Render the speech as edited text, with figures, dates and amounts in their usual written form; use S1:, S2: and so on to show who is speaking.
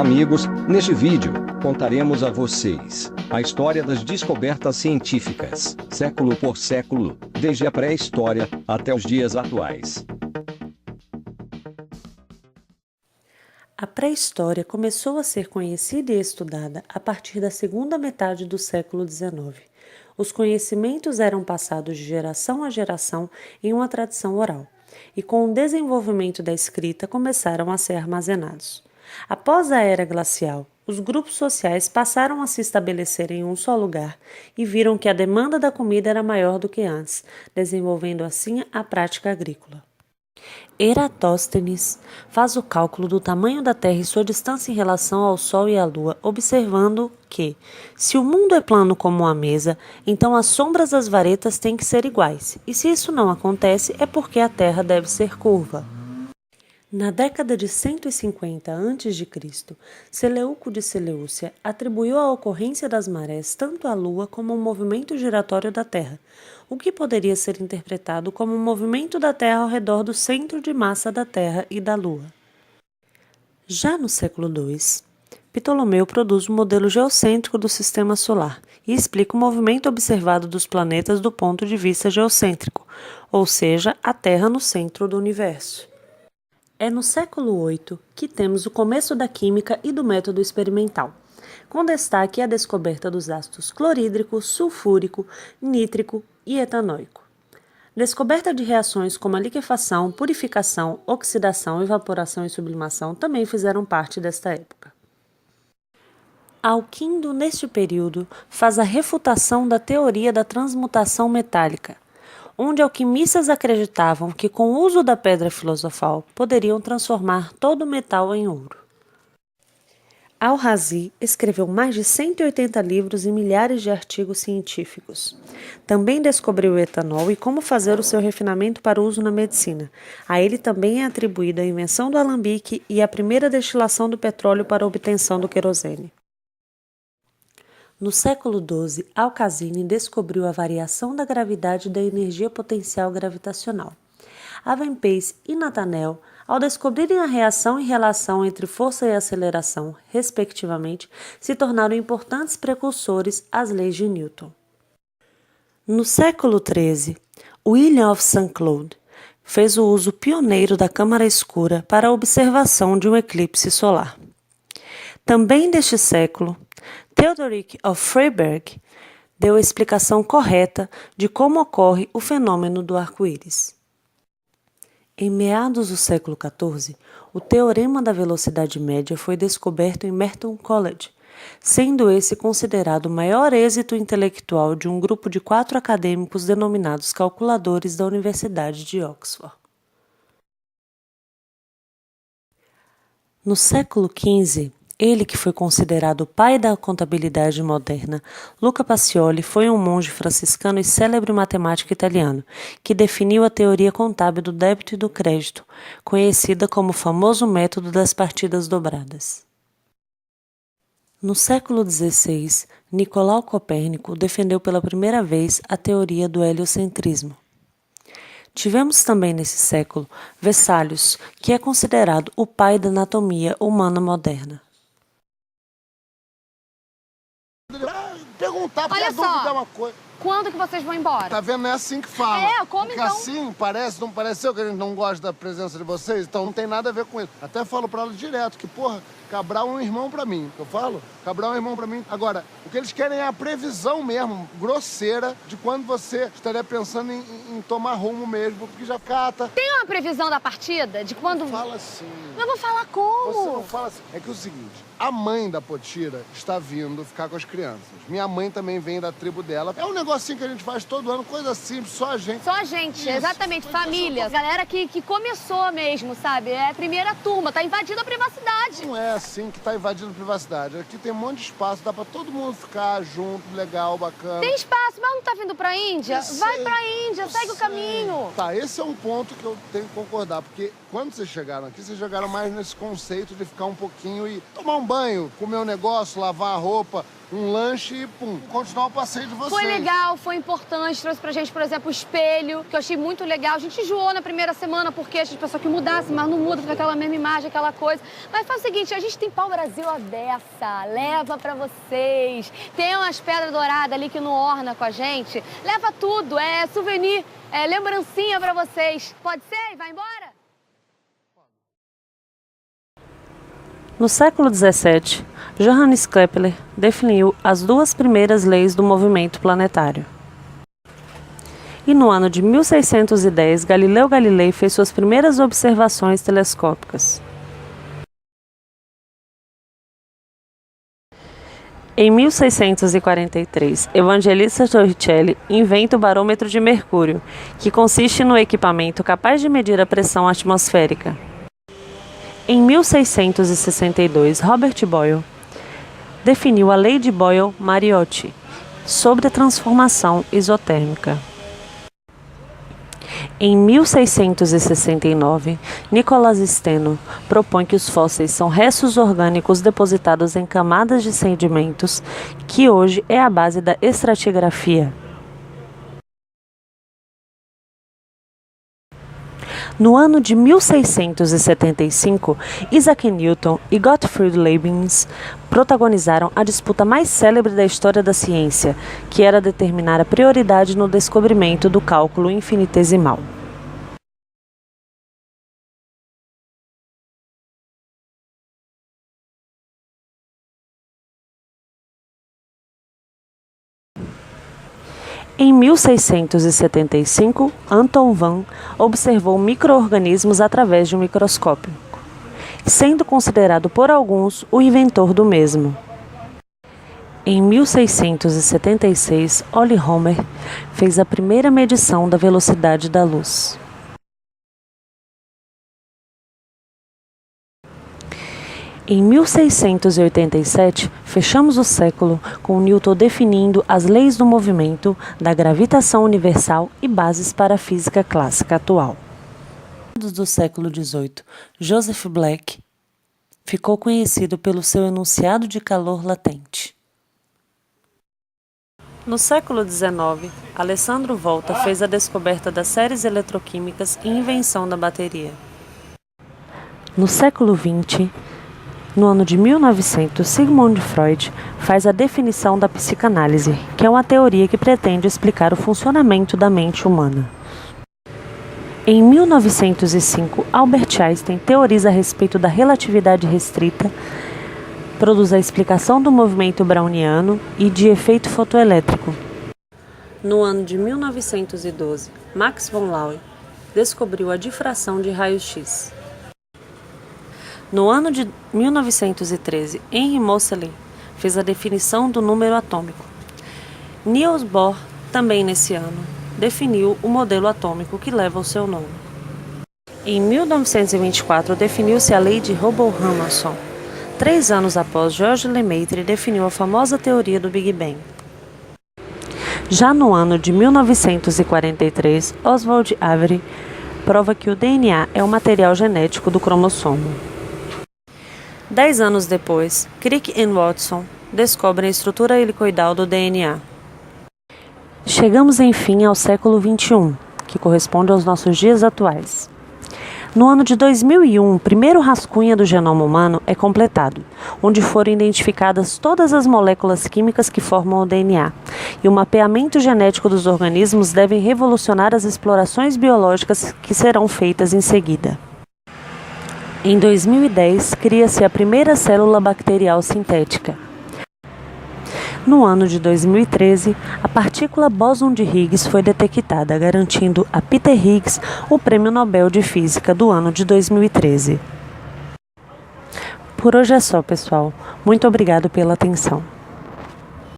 S1: amigos, neste vídeo, contaremos a vocês a história das descobertas científicas, século por século, desde a pré-história até os dias atuais.
S2: A pré-história começou a ser conhecida e estudada a partir da segunda metade do século XIX. Os conhecimentos eram passados de geração a geração em uma tradição oral, e com o desenvolvimento da escrita começaram a ser armazenados. Após a era glacial, os grupos sociais passaram a se estabelecer em um só lugar e viram que a demanda da comida era maior do que antes, desenvolvendo assim a prática agrícola. Eratóstenes faz o cálculo do tamanho da Terra e sua distância em relação ao Sol e à Lua, observando que, se o mundo é plano como uma mesa, então as sombras das varetas têm que ser iguais, e se isso não acontece é porque a Terra deve ser curva. Na década de 150 a.C., Seleuco de Seleucia atribuiu a ocorrência das marés tanto à Lua como ao movimento giratório da Terra, o que poderia ser interpretado como um movimento da Terra ao redor do centro de massa da Terra e da Lua. Já no século II, Ptolomeu produz um modelo geocêntrico do sistema solar e explica o movimento observado dos planetas do ponto de vista geocêntrico, ou seja, a Terra no centro do universo. É no século VIII que temos o começo da química e do método experimental, com destaque a descoberta dos ácidos clorídrico, sulfúrico, nítrico e etanóico. Descoberta de reações como a liquefação, purificação, oxidação, evaporação e sublimação também fizeram parte desta época. Alquindo, neste período, faz a refutação da teoria da transmutação metálica, onde alquimistas acreditavam que com o uso da pedra filosofal poderiam transformar todo o metal em ouro. Al-Razi escreveu mais de 180 livros e milhares de artigos científicos. Também descobriu o etanol e como fazer o seu refinamento para uso na medicina. A ele também é atribuída a invenção do alambique e a primeira destilação do petróleo para a obtenção do querosene. No século XII, Al-Kazini descobriu a variação da gravidade da energia potencial gravitacional. Avenpais e Nathaniel, ao descobrirem a reação e relação entre força e aceleração, respectivamente, se tornaram importantes precursores às leis de Newton. No século XIII, William of St. Cloud fez o uso pioneiro da câmara escura para a observação de um eclipse solar. Também deste século, Theodoric of Freiberg deu a explicação correta de como ocorre o fenômeno do arco-íris. Em meados do século XIV, o teorema da velocidade média foi descoberto em Merton College, sendo esse considerado o maior êxito intelectual de um grupo de 4 acadêmicos denominados calculadores da Universidade de Oxford. No século XV, ele que foi considerado o pai da contabilidade moderna, Luca Pacioli foi um monge franciscano e célebre matemático italiano, que definiu a teoria contábil do débito e do crédito, conhecida como o famoso método das partidas dobradas. No século XVI, Nicolau Copérnico defendeu pela primeira vez a teoria do heliocentrismo. Tivemos também nesse século Vesalius, que é considerado o pai da anatomia humana moderna.
S3: Perguntar, porque a dúvida é uma coisa.
S4: Quando que vocês vão embora?
S3: Tá vendo? Não é assim que fala.
S4: Como
S3: porque
S4: então?
S3: assim, parece, não pareceu que a gente não gosta da presença de vocês? Então não tem nada a ver com isso. Até falo pra ela direto que, porra, Cabral é um irmão pra mim. Eu falo? Cabral é um irmão pra mim. Agora, o que eles querem é a previsão mesmo, grosseira, de quando você estaria pensando em tomar rumo mesmo, porque já cata.
S4: Tem uma previsão da partida? De quando...
S3: Fala assim.
S4: Eu vou falar como?
S3: Você não fala assim. É que é o seguinte, a mãe da Potira está vindo ficar com as crianças. Minha mãe também vem da tribo dela. É um negocinho que a gente faz todo ano, coisa simples, só a gente.
S4: Só a gente,
S3: Isso.
S4: exatamente, família. Galera que começou mesmo, sabe? É a primeira turma, tá invadindo a privacidade.
S3: Não é assim que tá invadindo a privacidade. Aqui tem um monte de espaço, dá pra todo mundo ficar junto, legal, bacana.
S4: Tem espaço, mas não tá vindo pra Índia?
S3: Eu
S4: Vai
S3: sei,
S4: pra Índia, segue
S3: eu
S4: o caminho.
S3: Tá, esse é um ponto que eu tenho que concordar, porque quando vocês chegaram aqui, vocês chegaram mais nesse conceito de ficar um pouquinho e tomar um banho, comer um negócio, lavar a roupa, um lanche e pum, continuar o passeio de vocês.
S4: Foi legal, foi importante, trouxe pra gente, por exemplo, o espelho, que eu achei muito legal. A gente enjoou na primeira semana porque a gente pensou que mudasse, mas não muda, fica aquela mesma imagem, aquela coisa. Mas faz o seguinte, a gente tem pau-brasil à beça, leva pra vocês. Tem umas pedras douradas ali que não orna com a gente. Leva tudo, é souvenir, é lembrancinha pra vocês. Pode ser? Vai embora?
S2: No século XVII, Johannes Kepler definiu as duas primeiras leis do movimento planetário. E no ano de 1610, Galileu Galilei fez suas primeiras observações telescópicas. Em 1643, Evangelista Torricelli inventa o barômetro de mercúrio, que consiste no equipamento capaz de medir a pressão atmosférica. Em 1662, Robert Boyle definiu a lei de Boyle-Mariotti sobre a transformação isotérmica. Em 1669, Nicholas Steno propõe que os fósseis são restos orgânicos depositados em camadas de sedimentos, que hoje é a base da estratigrafia. No ano de 1675, Isaac Newton e Gottfried Leibniz protagonizaram a disputa mais célebre da história da ciência, que era determinar a prioridade no descobrimento do cálculo infinitesimal. Em 1675, Anton Van observou micro-organismos através de um microscópio, sendo considerado por alguns o inventor do mesmo. Em 1676, Olli Homer fez a primeira medição da velocidade da luz. Em 1687, fechamos o século com Newton definindo as leis do movimento, da gravitação universal e bases para a física clássica atual. Do século XVIII, Joseph Black ficou conhecido pelo seu enunciado de calor latente. No século XIX, Alessandro Volta fez a descoberta das séries eletroquímicas e invenção da bateria. No século XX, no ano de 1900, Sigmund Freud faz a definição da psicanálise, que é uma teoria que pretende explicar o funcionamento da mente humana. Em 1905, Albert Einstein teoriza a respeito da relatividade restrita, produz a explicação do movimento browniano e de efeito fotoelétrico. No ano de 1912, Max von Laue descobriu a difração de raio-x. No ano de 1913, Henry Moseley fez a definição do número atômico. Niels Bohr, também nesse ano, definiu o modelo atômico que leva o seu nome. Em 1924, definiu-se a lei de Hubble-Hamelson. 3 anos após, Georges Lemaitre definiu a famosa teoria do Big Bang. Já no ano de 1943, Oswald Avery prova que o DNA é o material genético do cromossomo. 10 anos depois, Crick e Watson descobrem a estrutura helicoidal do DNA. Chegamos, enfim, ao século XXI, que corresponde aos nossos dias atuais. No ano de 2001, o primeiro rascunho do genoma humano é completado, onde foram identificadas todas as moléculas químicas que formam o DNA, e o mapeamento genético dos organismos deve revolucionar as explorações biológicas que serão feitas em seguida. Em 2010, cria-se a primeira célula bacterial sintética. No ano de 2013, a partícula bóson de Higgs foi detectada, garantindo a Peter Higgs o Prêmio Nobel de Física do ano de 2013. Por hoje é só, pessoal. Muito obrigado pela atenção.